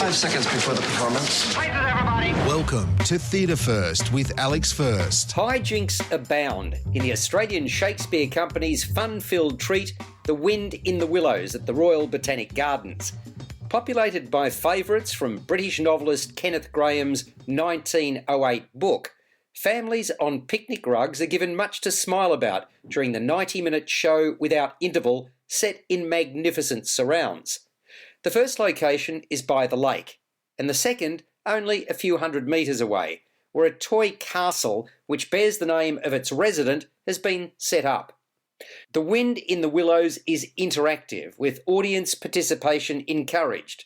5 seconds before the performance. Places, everybody. Welcome to Theatre First with Alex First. Hijinks abound in the Australian Shakespeare Company's fun-filled treat, The Wind in the Willows at the Royal Botanic Gardens. Populated by favourites from British novelist Kenneth Grahame's 1908 book, families on picnic rugs are given much to smile about during the 90-minute show without interval, set in magnificent surrounds. The first location is by the lake, and the second only a few hundred metres away, where a toy castle which bears the name of its resident has been set up. The Wind in the Willows is interactive, with audience participation encouraged.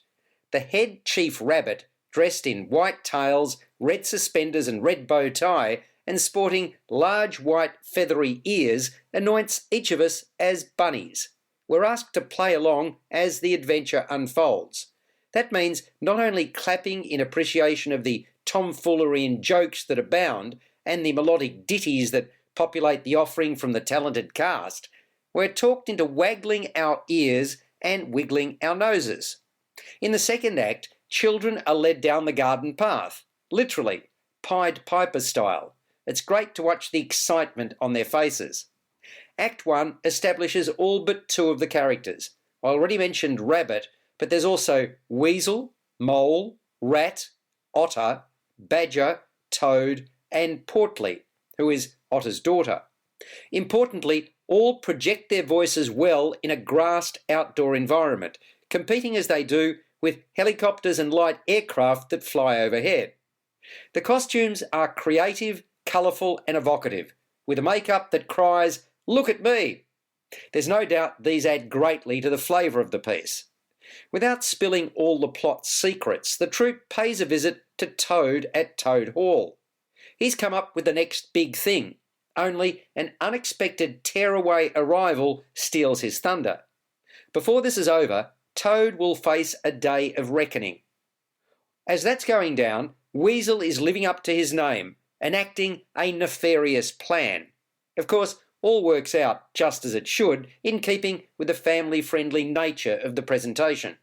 The head chief rabbit, dressed in white tails, red suspenders and red bow tie, and sporting large white feathery ears, anoints each of us as bunnies. We're asked to play along as the adventure unfolds. That means not only clapping in appreciation of the tomfoolery and jokes that abound, and the melodic ditties that populate the offering from the talented cast, we're talked into waggling our ears and wiggling our noses. In the second act, children are led down the garden path, literally, Pied Piper style. It's great to watch the excitement on their faces. Act 1 establishes all but two of the characters. I already mentioned Rabbit, but there's also Weasel, Mole, Rat, Otter, Badger, Toad, and Portly, who is Otter's daughter. Importantly, all project their voices well in a grassed outdoor environment, competing as they do with helicopters and light aircraft that fly overhead. The costumes are creative, colourful and evocative, with a makeup that cries, "Look at me!" There's no doubt these add greatly to the flavour of the piece. Without spilling all the plot secrets, the troupe pays a visit to Toad at Toad Hall. He's come up with the next big thing, only an unexpected tearaway arrival steals his thunder. Before this is over, Toad will face a day of reckoning. As that's going down, Weasel is living up to his name, enacting a nefarious plan. Of course, all works out just as it should, in keeping with the family-friendly nature of the presentation.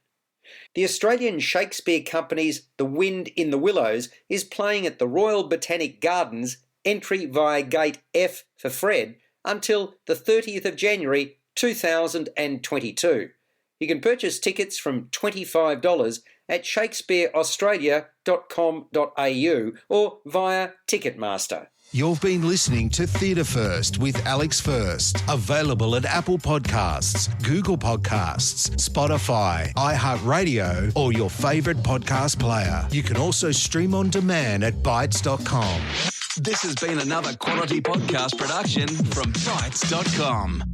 The Australian Shakespeare Company's The Wind in the Willows is playing at the Royal Botanic Gardens, entry via Gate F for Fred, until the 30th of January 2022. You can purchase tickets from $25 at shakespeareaustralia.com.au or via Ticketmaster. You've been listening to Theatre First with Alex First. Available at Apple Podcasts, Google Podcasts, Spotify, iHeartRadio, or your favourite podcast player. You can also stream on demand at Bytes.com. This has been another quality podcast production from Bytes.com.